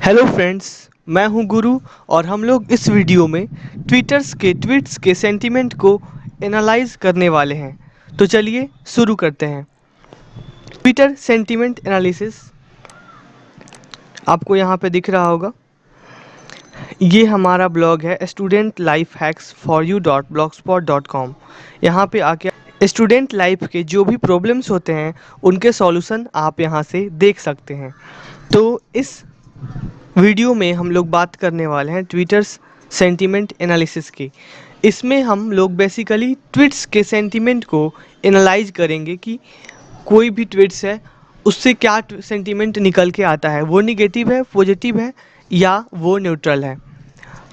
Hello friends, मैं हूं गुरु और हम लोग इस वीडियो में ट्विटर्स के ट्वीट्स के सेंटीमेंट को एनालाइज करने वाले हैं। तो चलिए शुरू करते हैं। ट्विटर सेंटीमेंट एनालिसिस आपको यहाँ पे दिख रहा होगा। ये हमारा ब्लॉग है student life hacks for U dot blog spot dot com. यहाँ पे आके स्टूडेंट लाइफ के जो भी प्रॉब्लम्स होते हैं उनके सॉल्यूशन आप यहाँ से देख सकते हैं। तो इस वीडियो में हम लोग बात करने वाले हैं ट्विटर्स सेंटीमेंट एनालिसिस की। इसमें हम लोग बेसिकली ट्वीट्स के सेंटीमेंट को एनालाइज करेंगे कि कोई भी ट्वीट्स है उससे क्या सेंटीमेंट निकल के आता है, वो निगेटिव है, पॉजिटिव है या वो न्यूट्रल है।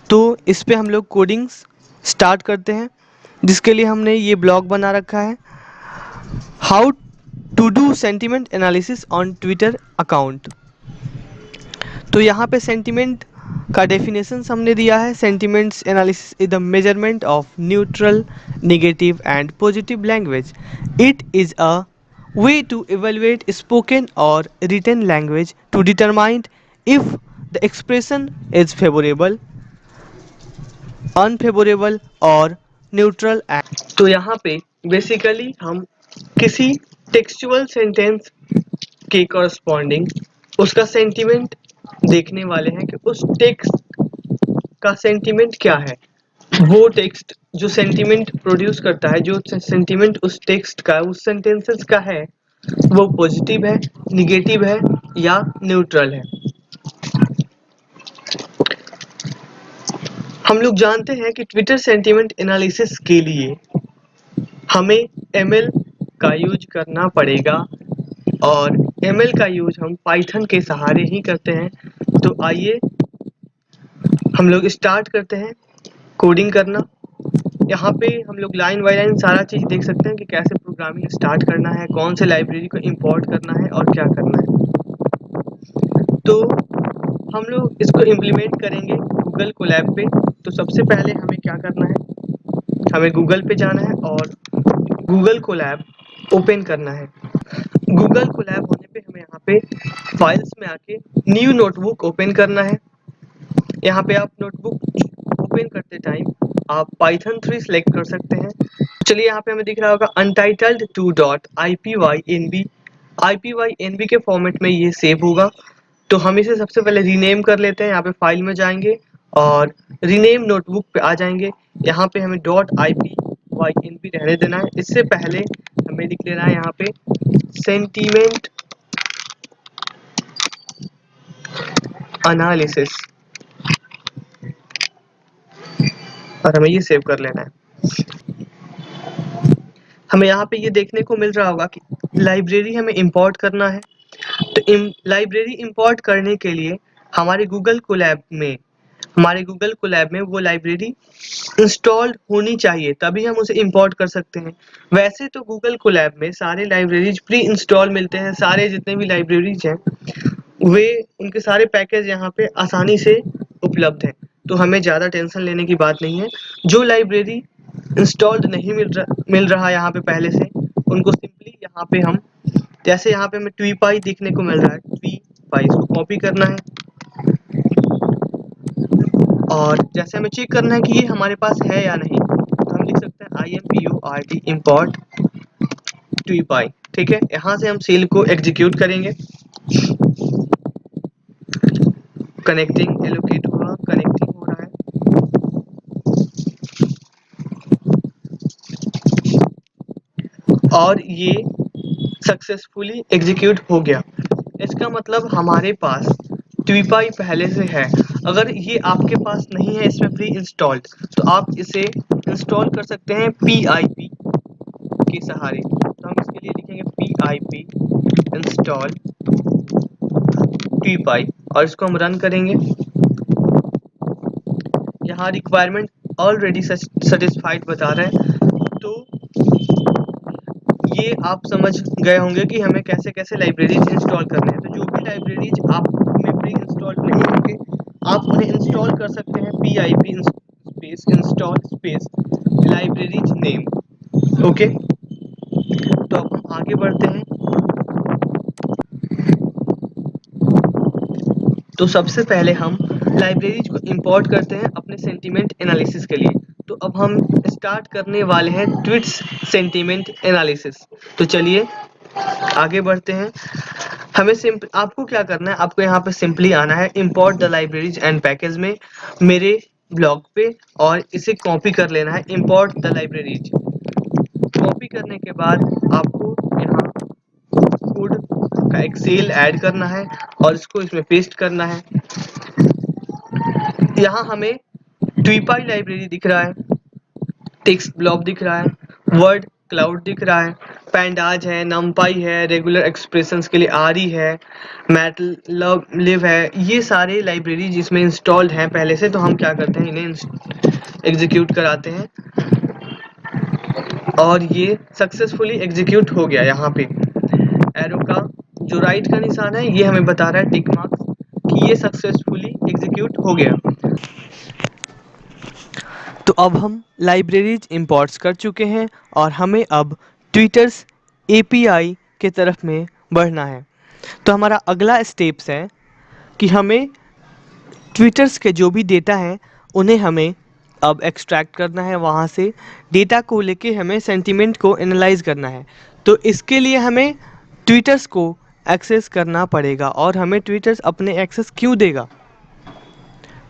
तो इस पे हम लोग कोडिंग्स स्टार्ट करते हैं, जिसके लिए हमने ये ब्लॉग बना रखा है, how to do sentiment analysis on Twitter account. तो यहाँ पे सेंटीमेंट का डेफिनेशन हमने दिया है। Sentiments analysis is the measurement of neutral, negative and positive language. It is a way to evaluate spoken or written language to determine if the expression is favorable, unfavorable or neutral। तो यहाँ पे basically हम किसी textual sentence के corresponding उसका sentiment देखने वाले हैं कि उस टेक्स्ट का सेंटीमेंट क्या है। वो टेक्स्ट जो सेंटीमेंट प्रोड्यूस करता है, जो सेंटीमेंट उस टेक्स्ट का, उस सेंटेंसेस का है, वो पॉजिटिव है, निगेटिव है या न्यूट्रल है। हम लोग जानते हैं कि ट्विटर सेंटीमेंट एनालिसिस के लिए हमें एमएल का यूज करना पड़ेगा और एमएल का यूज हम पाइथन के सहारे ही करते हैं। तो आइए हम लोग स्टार्ट करते हैं कोडिंग करना। यहाँ पे हम लोग लाइन बाय लाइन सारा चीज़ देख सकते हैं कि कैसे प्रोग्रामिंग स्टार्ट करना है, कौन से लाइब्रेरी को इंपोर्ट करना है और क्या करना है। तो हम लोग इसको इम्प्लीमेंट करेंगे गूगल कोलैब पे। तो सबसे पहले हमें क्या करना है, हमें गूगल पे जाना है और गूगल कोलैब ओपन करना है। गूगल कोलैब होने पे हमें यहाँ पे फाइल्स में आके न्यू नोटबुक ओपन करना है। यहाँ पे आप नोटबुक ओपन करते टाइम आप पाइथन 3 सेलेक्ट कर सकते हैं। चलिए यहाँ पे हमें दिख रहा होगा अनटाइटल्ड 2 डॉट IPYNB। IPYNB के फॉर्मेट में ये सेव होगा। तो हम इसे सबसे पहले रीनेम कर लेते हैं। यहाँ पे फाइल में जाएंगे और रीनेम नोटबुक पे आ जाएंगे। यहाँ पे हमें डॉट IPYNB रहने देना है। इससे पहले हमें लिख लेना है यहाँ पे सेंटीमेंट एनालिसिस और हमें ये सेव कर लेना है। हमें यहाँ पे ये देखने को मिल रहा होगा कि लाइब्रेरी हमें इंपोर्ट करना है। तो लाइब्रेरी इंपोर्ट करने के लिए हमारे गूगल कोलैब में वो लाइब्रेरी इंस्टॉल्ड होनी चाहिए, तभी हम उसे इंपोर्ट कर सकते हैं। वैसे तो गूगल कोलैब में सारे लाइब्रेरीज प्री इंस्टॉल मिलते हैं। सारे जितने भी लाइब्रेरीज हैं वे उनके सारे पैकेज यहाँ पे आसानी से उपलब्ध हैं। तो हमें ज़्यादा टेंशन लेने की बात नहीं है। जो लाइब्रेरी इंस्टॉल्ड नहीं मिल रहा यहाँ पे पहले से, उनको सिंपली यहाँ पे हम, जैसे यहाँ पे हमें ट्वीपाई देखने को मिल रहा है, ट्वीपाई इसको कॉपी करना है और जैसे हमें चेक करना है कि ये हमारे पास है या नहीं, तो हम लिख सकते हैं IMPORT import ट्वीपाई। ठीक है, यहाँ से हम सेल को एग्जीक्यूट करेंगे। कनेक्टिंग एलोकेट हुआ, कनेक्टिंग हो रहा है और ये सक्सेसफुली एग्जीक्यूट हो गया। इसका मतलब हमारे पास ट्वीपाई पहले से है। अगर ये आपके पास नहीं है इसमें प्री इंस्टॉल्ड, तो आप इसे इंस्टॉल कर सकते हैं PIP के सहारे। तो हम इसके लिए लिखेंगे PIP इंस्टॉल ट्वीपाई और इसको हम रन करेंगे। यहाँ रिक्वायरमेंट ऑलरेडी सेटिस्फाइड बता रहे हैं। तो ये आप समझ गए होंगे कि हमें कैसे कैसे लाइब्रेरीज इंस्टॉल करने हैं। तो जो भी लाइब्रेरीज आप में प्री इंस्टॉल नहीं होंगे, आप उन्हें इंस्टॉल कर सकते हैं PIP space install space libraries name. Okay, तो अब हम आगे बढ़ते हैं। तो सबसे पहले हम लाइब्रेरीज को इंपोर्ट करते हैं अपने सेंटीमेंट एनालिसिस के लिए। तो अब हम स्टार्ट करने वाले हैं ट्वीट्स सेंटीमेंट एनालिसिस। तो चलिए आगे बढ़ते हैं। हमें सिंपल आपको क्या करना है, आपको यहाँ पे सिंपली आना है import the libraries and package में मेरे ब्लॉग पे, और इसे कॉपी कर लेना है इंपोर्ट द लाइब्रेरीज। कॉपी करने के बाद आपको यहाँ कोड का एक सेल ऐड करना है और इसको इसमें पेस्ट करना है। यहाँ हमें ट्वीपाई लाइब्रेरी दिख रहा है, टेक्स्ट ब्लॉक दिख रहा है, वर्ड क्लाउड दिख रहा है, पैंडाज है, नमपाई है, रेगुलर एक्सप्रेशंस के लिए आरी है, मैटलिब है। ये सारे लाइब्रेरी जिसमें इंस्टॉल्ड हैं पहले से, तो हम क्या करते हैं इन्हें एग्जीक्यूट कराते हैं और ये सक्सेसफुली एग्जीक्यूट हो गया। यहाँ पे एरो का जो राइट का निशान है ये हमें बता रहा है टिक मार्क्स कि ये सक्सेसफुली एग्जीक्यूट हो गया। तो अब हम लाइब्रेरीज इंपोर्ट्स कर चुके हैं और हमें अब ट्विटर्स एपीआई के तरफ में बढ़ना है। तो हमारा अगला स्टेप्स है कि हमें ट्विटर्स के जो भी डेटा हैं उन्हें हमें अब एक्सट्रैक्ट करना है, वहाँ से डेटा को लेके हमें सेंटीमेंट को एनालाइज करना है। तो इसके लिए हमें ट्विटर्स को एक्सेस करना पड़ेगा, और हमें ट्विटर्स अपने एक्सेस क्यों देगा?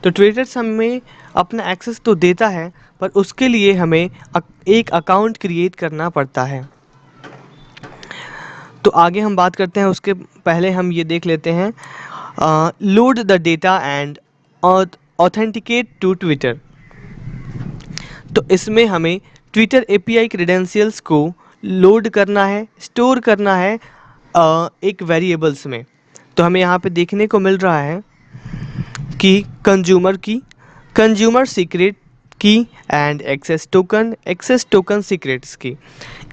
तो ट्विटर्स हमें अपना एक्सेस तो देता है, पर उसके लिए हमें एक अकाउंट क्रिएट करना पड़ता है। तो आगे हम बात करते हैं, उसके पहले हम ये देख लेते हैं load the data and authenticate to Twitter. तो इसमें हमें ट्विटर एपीआई क्रेडेंशियल्स को लोड करना है, स्टोर करना है एक वेरिएबल्स में। तो हमें यहाँ पे देखने को मिल रहा है कि कंज्यूमर की, कंज्यूमर सीक्रेट की एंड एक्सेस टोकन सीक्रेट्स की,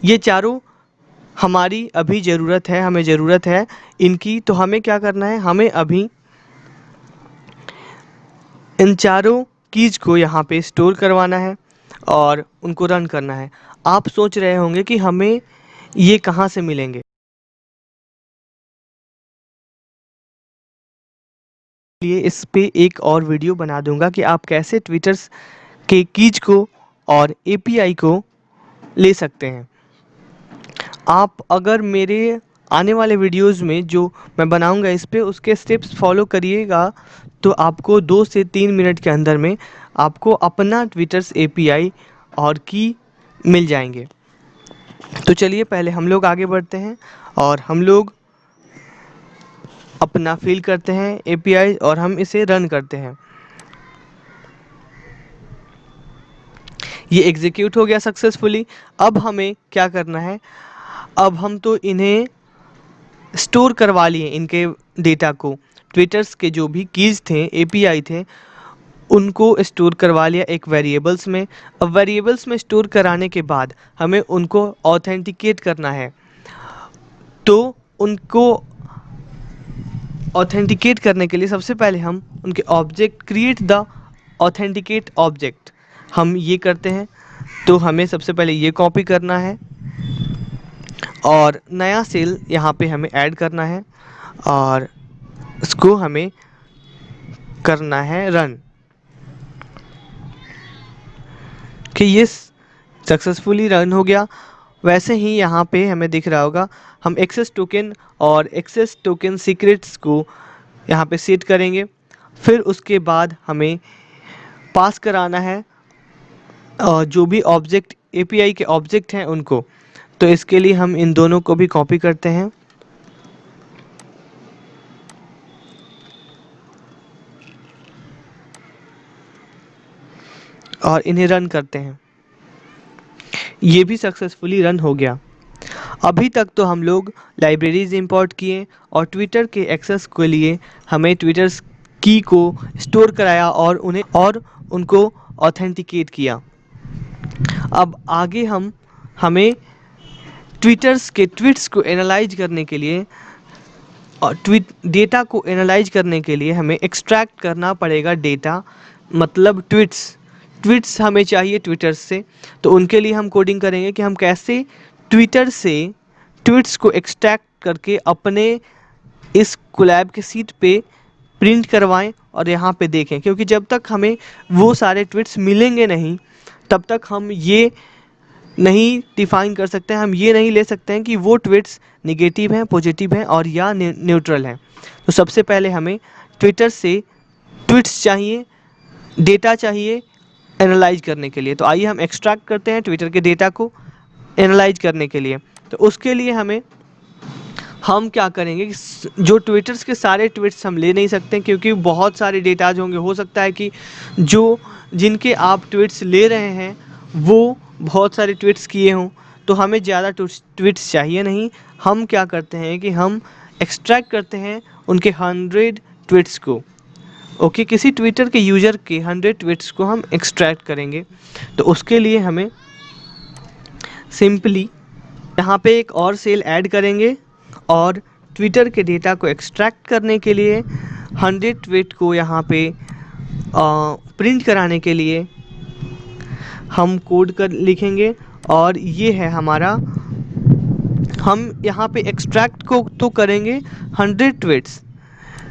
ये चारों हमारी अभी ज़रूरत है, हमें ज़रूरत है इनकी। तो हमें क्या करना है, हमें अभी इन चारों कीज को यहाँ पे स्टोर करवाना है और उनको रन करना है। आप सोच रहे होंगे कि हमें ये कहाँ से मिलेंगे। लिए इस पे एक और वीडियो बना दूंगा कि आप कैसे ट्विटर्स के कीज को और एपीआई को ले सकते हैं। आप अगर मेरे आने वाले वीडियोस में जो मैं बनाऊंगा इस पे उसके स्टेप्स फॉलो करिएगा, तो आपको 2 से 3 मिनट के अंदर में आपको अपना ट्विटर्स एपीआई और की मिल जाएंगे। तो चलिए पहले हम लोग आगे बढ़ते हैं और हम लोग अपना फिल करते हैं एपीआई और हम इसे रन करते हैं। ये एग्जीक्यूट हो गया सक्सेसफुली। अब हमें क्या करना है, अब हम तो इन्हें स्टोर करवा लिए, इनके डेटा को, ट्विटर्स के जो भी कीज थे, एपीआई थे, उनको स्टोर करवा लिया एक वेरिएबल्स में। अब वेरिएबल्स में स्टोर कराने के बाद हमें उनको ऑथेंटिकेट करना है। तो उनको ऑथेंटिकेट करने के लिए सबसे पहले हम उनके object create the authenticate object हम ये करते हैं। तो हमें सबसे पहले ये कॉपी करना है और नया सेल यहाँ पे हमें ऐड करना है और इसको हमें करना है रन, कि ये सक्सेसफुली रन हो गया। वैसे ही यहाँ पे हमें दिख रहा होगा, हम एक्सेस टोकन और एक्सेस टोकन सीक्रेट्स को यहाँ पे सेट करेंगे। फिर उसके बाद हमें पास कराना है जो भी ऑब्जेक्ट एपीआई के ऑब्जेक्ट हैं उनको। तो इसके लिए हम इन दोनों को भी कॉपी करते हैं और इन्हें रन करते हैं। ये भी सक्सेसफुली रन हो गया। अभी तक तो हम लोग लाइब्रेरीज इंपोर्ट किए और ट्विटर के एक्सेस के लिए हमें ट्विटर्स की को स्टोर कराया और उनको ऑथेंटिकेट किया। अब आगे हमें ट्विटर्स के ट्वीट्स को एनालाइज करने के लिए और डेटा को एनालाइज करने के लिए हमें एक्सट्रैक्ट करना पड़ेगा डेटा, मतलब ट्वीट्स हमें चाहिए ट्विटर्स से। तो उनके लिए हम कोडिंग करेंगे कि हम कैसे ट्विटर से ट्वीट्स को एक्सट्रैक्ट करके अपने इस कोलैब के सीट पे प्रिंट करवाएं और यहाँ पे देखें, क्योंकि जब तक हमें वो सारे ट्वीट्स मिलेंगे नहीं तब तक हम ये नहीं डिफाइन कर सकते हैं, हम ये नहीं ले सकते हैं कि वो ट्वीट्स निगेटिव हैं, पॉजिटिव हैं और या न्यूट्रल हैं। तो सबसे पहले हमें ट्विटर से ट्वीट्स चाहिए, डेटा चाहिए एनालाइज करने के लिए। तो आइए हम एक्सट्रैक्ट करते हैं ट्विटर के डेटा को एनालाइज करने के लिए। तो उसके लिए हम क्या करेंगे कि जो ट्विटर्स के सारे ट्वीट्स हम ले नहीं सकते, क्योंकि बहुत सारे डेटाज होंगे। हो सकता है कि जो जिनके आप ट्वीट्स ले रहे हैं वो बहुत सारे ट्वीट्स किए हों, तो हमें ज़्यादा ट्वीट्स चाहिए नहीं। हम क्या करते हैं कि हम एक्सट्रैक्ट करते हैं उनके 100 ट्वीट्स को। ओके, किसी ट्विटर के यूज़र के 100 ट्वीट्स को हम एक्सट्रैक्ट करेंगे। तो उसके लिए हमें सिंपली यहाँ पे एक और सेल ऐड करेंगे और ट्विटर के डेटा को एक्सट्रैक्ट करने के लिए 100 ट्वीट को यहाँ पे प्रिंट कराने के लिए हम कोड कर लिखेंगे। और ये है हमारा, हम यहाँ पे एक्सट्रैक्ट को तो करेंगे 100 ट्वीट्स,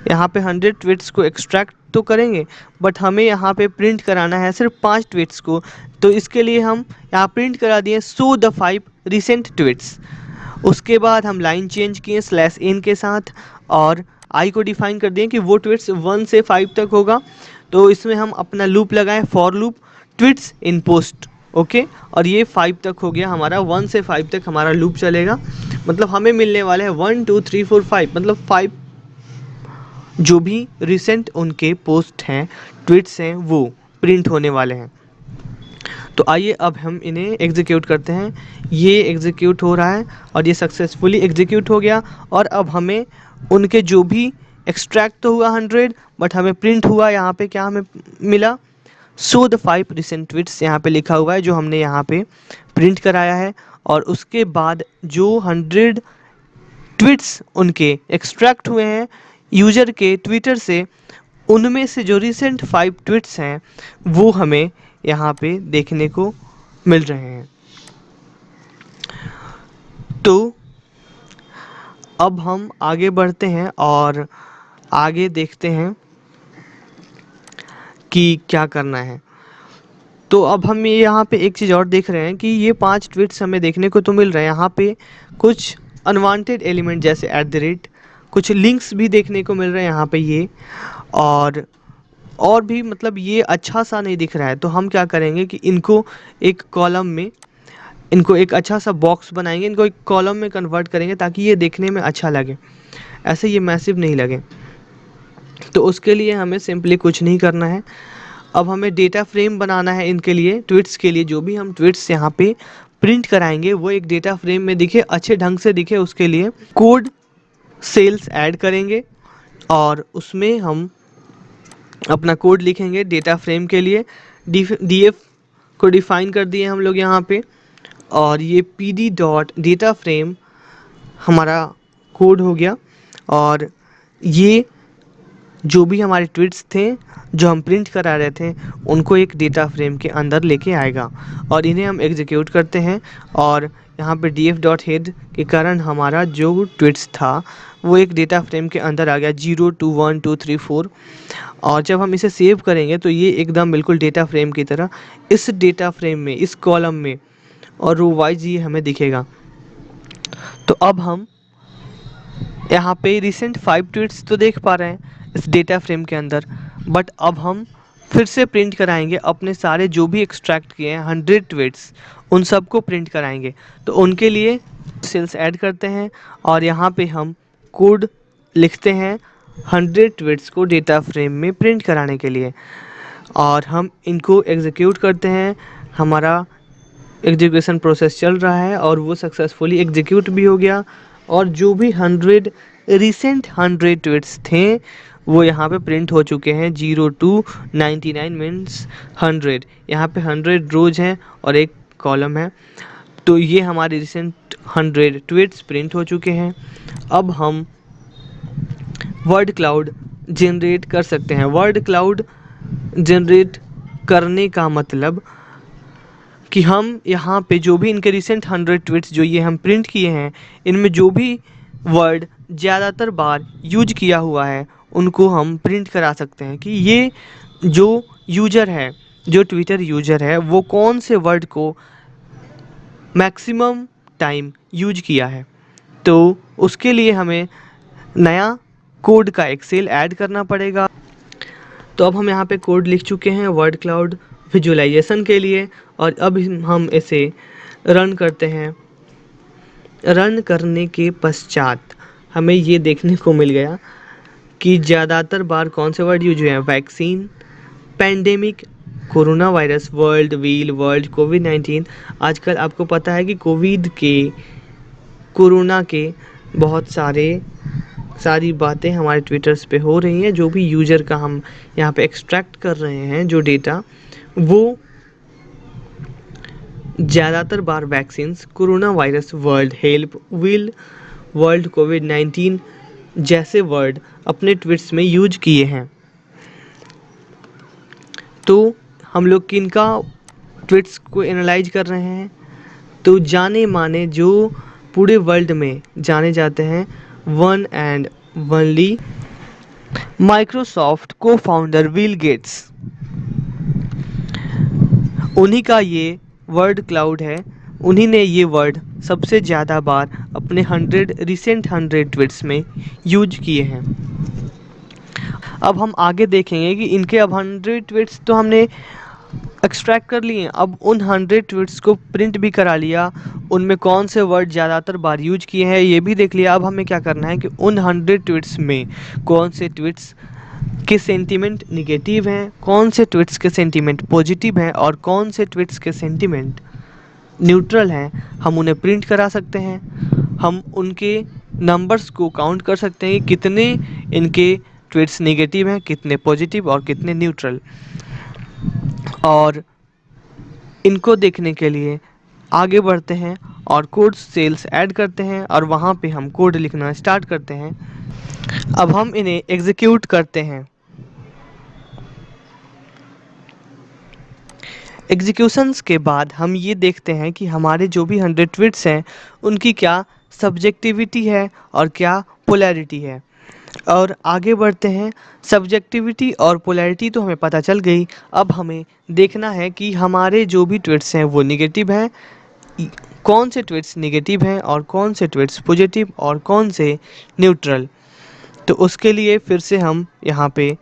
यहाँ पे 100 ट्वीट्स को एक्सट्रैक्ट तो करेंगे, बट हमें यहाँ पे प्रिंट कराना है सिर्फ 5 ट्वीट्स को। तो इसके लिए हम यहाँ प्रिंट करा दिए शो द 5 रिसेंट ट्वीट्स। उसके बाद हम लाइन चेंज किए /n के साथ और आई को डिफाइन कर दिए कि वो ट्वीट्स 1 से 5 तक होगा। तो इसमें हम अपना लूप लगाएं, for loop tweets in post. Okay, और ये 5 तक हो गया हमारा, 1 से 5 तक हमारा लूप चलेगा। मतलब हमें मिलने वाले हैं 1 2 3 4 5, मतलब 5 जो भी रिसेंट उनके पोस्ट हैं, ट्वीट्स हैं, वो प्रिंट होने वाले हैं। तो आइए अब हम इन्हें एग्जीक्यूट करते हैं। ये एग्जीक्यूट हो रहा है और ये सक्सेसफुली एग्जीक्यूट हो गया। और अब हमें उनके जो भी एक्सट्रैक्ट तो हुआ 100, बट हमें प्रिंट हुआ यहाँ पे क्या हमें मिला, शो द 5 रिसेंट ट्वीट्स यहाँ पे लिखा हुआ है जो हमने यहाँ पे प्रिंट कराया है। और उसके बाद जो 100 ट्वीट्स उनके एक्सट्रैक्ट हुए हैं यूज़र के ट्विटर से, उनमें से जो रिसेंट 5 ट्वीट्स हैं वो हमें यहाँ पे देखने को मिल रहे हैं। तो अब हम आगे बढ़ते हैं और आगे देखते हैं कि क्या करना है। तो अब हम ये यहाँ पे एक चीज़ और देख रहे हैं कि ये 5 ट्वीट्स हमें देखने को तो मिल रहे हैं। यहाँ पे कुछ अनवांटेड एलिमेंट जैसे @ कुछ लिंक्स भी देखने को मिल रहे हैं यहाँ पे ये, और भी मतलब ये अच्छा सा नहीं दिख रहा है। तो हम क्या करेंगे कि इनको एक कॉलम में, इनको एक अच्छा सा बॉक्स बनाएंगे, इनको एक कॉलम में कन्वर्ट करेंगे ताकि ये देखने में अच्छा लगे, ऐसे ये मैसिव नहीं लगे। तो उसके लिए हमें सिंपली कुछ नहीं करना है। अब हमें डेटा फ्रेम बनाना है इनके लिए, ट्वीट्स के लिए। जो भी हम ट्वीट्स यहाँ पे प्रिंट कराएंगे वो एक डेटा फ्रेम में दिखे, अच्छे ढंग से दिखे। उसके लिए कोड सेल्स ऐड करेंगे और उसमें हम अपना कोड लिखेंगे डेटा फ्रेम के लिए। df को डिफाइन कर दिए हम लोग यहाँ पे, और ये pd.data_frame हमारा कोड हो गया। और ये जो भी हमारे ट्वीट्स थे जो हम प्रिंट करा रहे थे उनको एक डेटा फ्रेम के अंदर लेके आएगा और इन्हें हम एग्जीक्यूट करते हैं। और यहाँ पे df.head के कारण हमारा जो ट्वीट्स था वो एक डेटा फ्रेम के अंदर आ गया, 0 2 1 2 3 4। और जब हम इसे सेव करेंगे तो ये एकदम बिल्कुल डेटा फ्रेम की तरह इस डेटा फ्रेम में, इस कॉलम में और रो वाइज ये हमें दिखेगा। तो अब हम यहाँ पे रिसेंट 5 ट्वीट्स तो देख पा रहे हैं इस डेटा फ्रेम के अंदर, बट अब हम फिर से प्रिंट कराएंगे अपने सारे जो भी एक्सट्रैक्ट किए हैं 100 ट्वीट्स, उन सबको प्रिंट कराएंगे। तो उनके लिए सेल्स ऐड करते हैं और यहाँ पे हम कोड लिखते हैं 100 ट्वीट्स को डेटा फ्रेम में प्रिंट कराने के लिए, और हम इनको एग्जीक्यूट करते हैं। हमारा एग्जीक्यूशन प्रोसेस चल रहा है और वो सक्सेसफुली एग्जीक्यूट भी हो गया। और जो भी 100 रिसेंट 100 ट्वीट्स थे वो यहाँ पे प्रिंट हो चुके हैं। 0 to 99 मीन्स 100, यहाँ पे 100 रोज हैं और एक कॉलम है। तो ये हमारे रिसेंट 100 ट्वीट्स प्रिंट हो चुके हैं। अब हम वर्ड क्लाउड जनरेट कर सकते हैं। वर्ड क्लाउड जनरेट करने का मतलब कि हम यहाँ पे जो भी इनके रिसेंट 100 ट्वीट्स जो ये हम प्रिंट किए हैं, इनमें जो भी वर्ड ज़्यादातर बार यूज किया हुआ है उनको हम प्रिंट करा सकते हैं कि ये जो यूज़र है, जो ट्विटर यूज़र है, वो कौन से वर्ड को मैक्सिमम टाइम यूज किया है। तो उसके लिए हमें नया कोड का एक सेल ऐड करना पड़ेगा। तो अब हम यहाँ पे कोड लिख चुके हैं वर्ड क्लाउड विजुअलाइजेशन के लिए, और अब हम इसे रन करते हैं। रन करने के पश्चात हमें ये देखने को मिल गया कि ज़्यादातर बार कौन से वर्ड यूज हुए हैं। Vaccine, pandemic, corona virus, world, wheel, world, कोविड-19। आजकल आपको पता है कि कोरोना के बहुत सारी बातें हमारे ट्विटर्स पे हो रही हैं। जो भी यूज़र का हम यहाँ पे एक्सट्रैक्ट कर रहे हैं जो डेटा, वो ज़्यादातर बार vaccines, corona virus, world help, wheel, world, कोविड-19 जैसे वर्ड अपने ट्वीट्स में यूज किए हैं। तो हम लोग किनका ट्वीट्स को एनालाइज कर रहे हैं, तो जाने माने जो पूरे वर्ल्ड में जाने जाते हैं, वन एंड वनली माइक्रोसॉफ्ट को फाउंडर बिल गेट्स, उन्हीं का ये वर्ड क्लाउड है। उन्हीं ने ये वर्ड सबसे ज़्यादा बार अपने 100 ट्वीट्स में यूज किए हैं। अब हम आगे देखेंगे कि इनके अब 100 ट्वीट्स तो हमने एक्सट्रैक्ट कर लिए, अब उन 100 ट्वीट्स को प्रिंट भी करा लिया, उनमें कौन से वर्ड ज़्यादातर बार यूज किए हैं ये भी देख लिया। अब हमें क्या करना है कि उन 100 ट्वीट्स में कौन से ट्वीट्स के सेंटीमेंट निगेटिव हैं, कौन से ट्वीट्स के सेंटीमेंट पॉजिटिव हैं, और कौन से ट्वीट्स के सेंटीमेंट न्यूट्रल हैं, हम उन्हें प्रिंट करा सकते हैं। हम उनके नंबर्स को काउंट कर सकते हैं कि कितने इनके ट्वीट्स निगेटिव हैं, कितने पॉजिटिव और कितने न्यूट्रल। और इनको देखने के लिए आगे बढ़ते हैं और कोड सेल्स ऐड करते हैं, और वहाँ पे हम कोड लिखना स्टार्ट करते हैं। अब हम इन्हें एग्जीक्यूट करते हैं। एग्जीक्यूशंस के बाद हम ये देखते हैं कि हमारे जो भी 100 ट्वीट्स हैं उनकी क्या सब्जेक्टिविटी है और क्या पोलैरिटी है। और आगे बढ़ते हैं। सब्जेक्टिविटी और पोलैरिटी तो हमें पता चल गई। अब हमें देखना है कि हमारे जो भी ट्वीट्स हैं वो निगेटिव हैं, कौन से ट्वीट्स निगेटिव हैं और कौन से ट्वीट्स पॉजिटिव और कौन से न्यूट्रल। तो उसके लिए फिर से हम यहाँ पे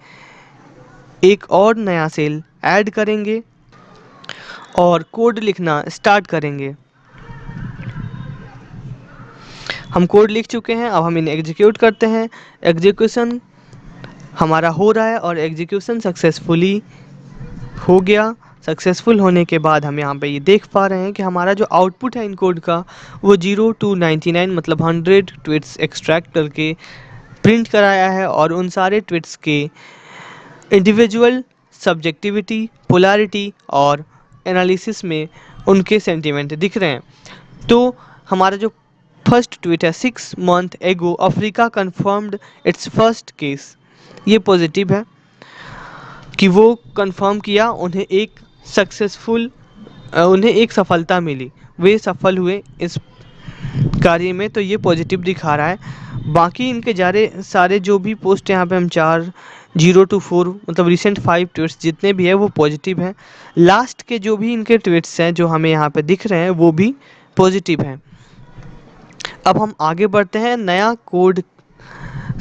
एक और नया सेल ऐड करेंगे और कोड लिखना स्टार्ट करेंगे। हम कोड लिख चुके हैं, अब हम इन्हें एग्जीक्यूट करते हैं। एग्जीक्यूशन हमारा हो रहा है और एग्जीक्यूशन सक्सेसफुली हो गया। सक्सेसफुल होने के बाद हम यहाँ पे ये देख पा रहे हैं कि हमारा जो आउटपुट है इन कोड का वो 0 to 99 मतलब 100 ट्वीट्स एक्सट्रैक्ट करके प्रिंट कराया है, और उन सारे ट्वीट्स के इंडिविजुअल सब्जेक्टिविटी, पोलैरिटी और एनालिसिस में उनके सेंटीमेंट दिख रहे हैं। तो हमारा जो फर्स्ट ट्वीट है, 6 months एगो Africa confirmed it's first case, ये पॉजिटिव है कि वो कंफर्म किया, उन्हें एक सफलता मिली, वे सफल हुए इस कार्य में, तो ये पॉजिटिव दिखा रहा है। बाकी इनके सारे जो भी पोस्ट यहाँ पे हम 0 to 4 मतलब रिसेंट 5 ट्वीट्स जितने भी है वो पॉजिटिव हैं। लास्ट के जो भी इनके ट्वीट्स हैं जो हमें यहाँ पे दिख रहे हैं वो भी पॉजिटिव हैं। अब हम आगे बढ़ते हैं, नया कोड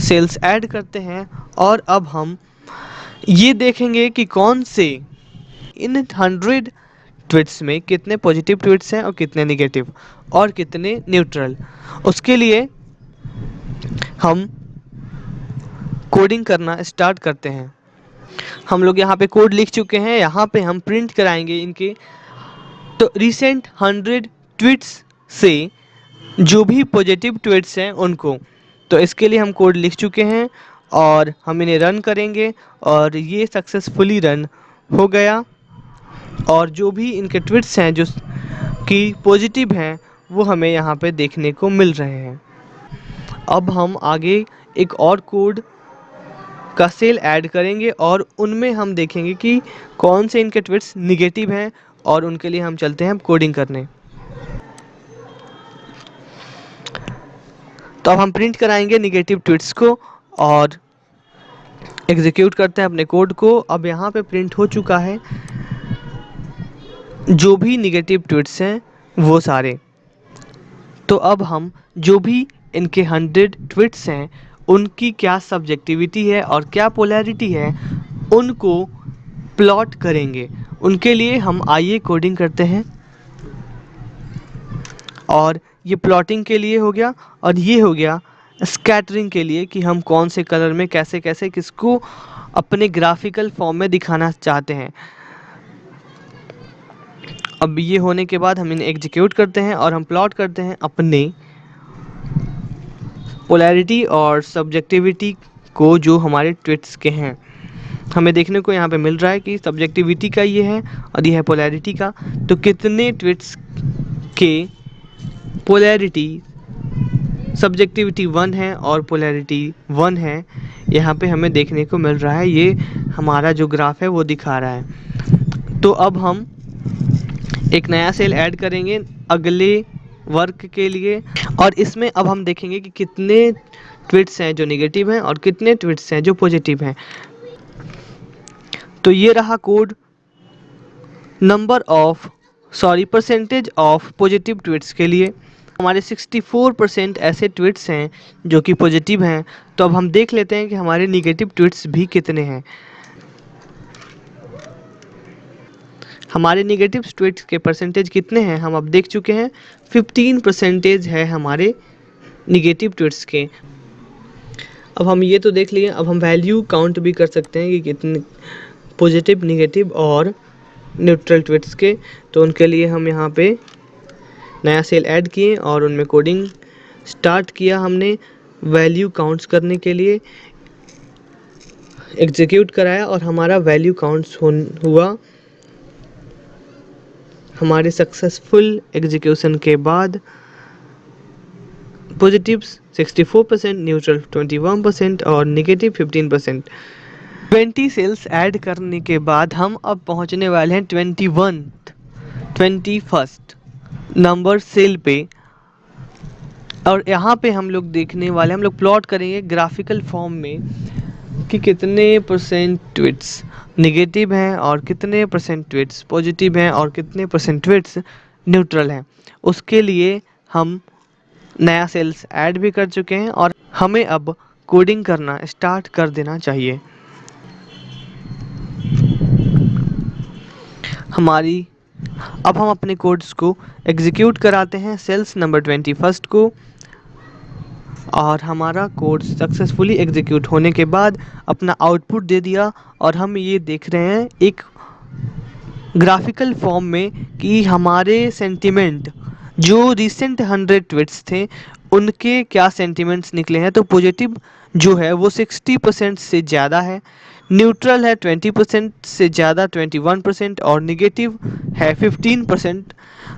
सेल्स ऐड करते हैं, और अब हम ये देखेंगे कि कौन से इन 100 ट्वीट्स में कितने पॉजिटिव ट्वीट्स हैं और कितने नेगेटिव और कितने न्यूट्रल। उसके लिए हम कोडिंग करना स्टार्ट करते हैं। हम लोग यहाँ पे कोड लिख चुके हैं, यहाँ पे हम प्रिंट कराएंगे इनके तो रिसेंट 100 ट्वीट्स से जो भी पॉजिटिव ट्वीट्स हैं उनको। तो इसके लिए हम कोड लिख चुके हैं और हम इन्हें रन करेंगे, और ये सक्सेसफुली रन हो गया। और जो भी इनके ट्वीट्स हैं जो कि पॉजिटिव हैं वो हमें यहाँ पे देखने को मिल रहे हैं। अब हम आगे एक और कोड का सेल ऐड करेंगे और उनमें हम देखेंगे कि कौन से इनके ट्वीट्स निगेटिव हैं, और उनके लिए हम चलते हैं कोडिंग करने। तो अब हम प्रिंट कराएंगे निगेटिव ट्वीट्स को, और एग्जीक्यूट करते हैं अपने कोड को। अब यहाँ पे प्रिंट हो चुका है जो भी निगेटिव ट्वीट्स हैं वो सारे। तो अब हम जो भी इनके 100 ट्वीट्स हैं उनकी क्या सब्जेक्टिविटी है और क्या पोलैरिटी है उनको प्लॉट करेंगे। उनके लिए हम आइए कोडिंग करते हैं। और ये प्लॉटिंग के लिए हो गया और ये हो गया स्कैटरिंग के लिए कि हम कौन से कलर में कैसे कैसे किसको अपने ग्राफिकल फॉर्म में दिखाना चाहते हैं। अब ये होने के बाद हम इन्हें एग्जीक्यूट करते हैं और हम प्लॉट करते हैं अपने पोलैरिटी और सब्जेक्टिविटी को जो हमारे ट्वीट्स के हैं। हमें देखने को यहाँ पे मिल रहा है कि सब्जेक्टिविटी का ये है और ये है पोलैरिटी का। तो कितने ट्वीट्स के पोलैरिटी सब्जेक्टिविटी 1 है और पोलैरिटी 1 है, यहाँ पे हमें देखने को मिल रहा है। ये हमारा जो ग्राफ है वो दिखा रहा है। तो अब हम एक नया सेल ऐड करेंगे अगले वर्क के लिए और इसमें अब हम देखेंगे कि कितने ट्वीट्स हैं जो नेगेटिव हैं और कितने ट्वीट्स हैं जो पॉजिटिव हैं। तो ये रहा code. Percentage of positive tweets के लिए हमारे 64% ऐसे ट्वीट्स हैं जो कि पॉजिटिव हैं। तो अब हम देख लेते हैं कि हमारे नेगेटिव ट्वीट्स भी कितने हैं। हमारे नेगेटिव ट्वीट्स के परसेंटेज कितने हैं हम अब देख चुके हैं। 15% है हमारे नेगेटिव ट्वीट्स के। अब हम ये तो देख लिए, अब हम वैल्यू काउंट भी कर सकते हैं कि कितने पॉजिटिव, नेगेटिव और न्यूट्रल ट्वीट्स के। तो उनके लिए हम यहाँ पे नया सेल ऐड किए और उनमें कोडिंग स्टार्ट किया हमने वैल्यू काउंट्स करने के लिए। एग्जीक्यूट कराया और हमारा वैल्यू काउंट्स हुआ। हमारे सक्सेसफुल एग्जीक्यूशन के बाद पॉजिटिव्स 64%, न्यूट्रल 21% और नेगेटिव 15%। 20 सेल्स ऐड करने के बाद हम अब पहुंचने वाले हैं 21st नंबर सेल पे। और यहाँ पे हम लोग देखने वाले, हम लोग प्लॉट करेंगे ग्राफिकल फॉर्म में कि कितने परसेंट ट्वीट्स नेगेटिव हैं और कितने परसेंट ट्वीट्स पॉजिटिव हैं और कितने परसेंट ट्वीट्स न्यूट्रल हैं। उसके लिए हम नया सेल्स ऐड भी कर चुके हैं और हमें अब कोडिंग करना स्टार्ट कर देना चाहिए। अब हम अपने कोड्स को एग्जीक्यूट कराते हैं सेल्स नंबर 21st को और हमारा कोड सक्सेसफुली एग्जीक्यूट होने के बाद अपना आउटपुट दे दिया। और हम ये देख रहे हैं एक ग्राफिकल फॉर्म में कि हमारे सेंटिमेंट जो रिसेंट 100 ट्वीट्स थे उनके क्या सेंटिमेंट्स निकले हैं। तो पॉजिटिव जो है वो 60% से ज़्यादा है, न्यूट्रल है 20% से ज़्यादा 21% और नेगेटिव है 15%।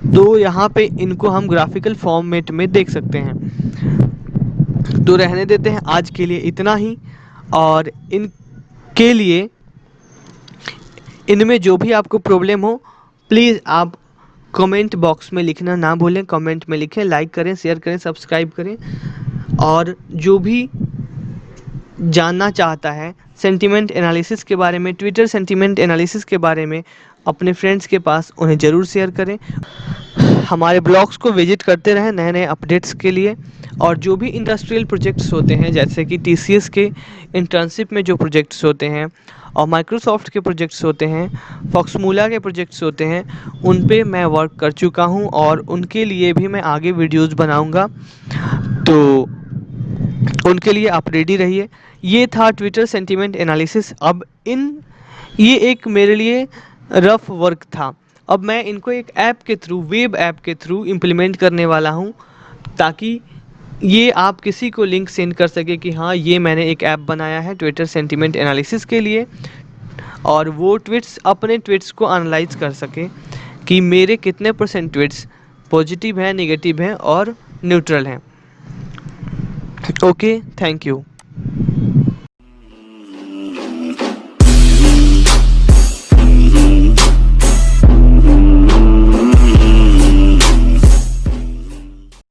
तो यहाँ पे इनको हम ग्राफिकल फॉर्मेट में देख सकते हैं। तो रहने देते हैं आज के लिए इतना ही। और इनके लिए इनमें जो भी आपको प्रॉब्लम हो प्लीज़ आप कमेंट बॉक्स में लिखना ना भूलें। कमेंट में लिखें, लाइक करें, शेयर करें, सब्सक्राइब करें। और जो भी जानना चाहता है सेंटिमेंट एनालिसिस के बारे में, ट्विटर सेंटिमेंट एनालिसिस के बारे में, अपने फ्रेंड्स के पास उन्हें ज़रूर शेयर करें। हमारे ब्लॉग्स को विजिट करते रहें नए नए अपडेट्स के लिए। और जो भी इंडस्ट्रियल प्रोजेक्ट्स होते हैं जैसे कि TCS के इंटर्नशिप में जो प्रोजेक्ट्स होते हैं और माइक्रोसॉफ्ट के प्रोजेक्ट्स होते हैं, फॉक्समूला के प्रोजेक्ट्स होते हैं, उन पे मैं वर्क कर चुका हूं और उनके लिए भी मैं आगे वीडियोस बनाऊंगा। तो उनके लिए आप रेडी रहिए। ये था ट्विटर सेंटिमेंट एनालिसिस। अब ये एक मेरे लिए रफ वर्क था। अब मैं इनको एक ऐप के थ्रू, वेब ऐप के थ्रू इम्प्लीमेंट करने वाला हूँ ताकि ये आप किसी को लिंक सेंड कर सके कि हाँ ये मैंने एक ऐप बनाया है ट्विटर सेंटिमेंट एनालिसिस के लिए और वो अपने ट्वीट्स को एनालाइज कर सके कि मेरे कितने परसेंट ट्वीट्स पॉजिटिव हैं, नेगेटिव हैं और न्यूट्रल हैं। Okay, thank you.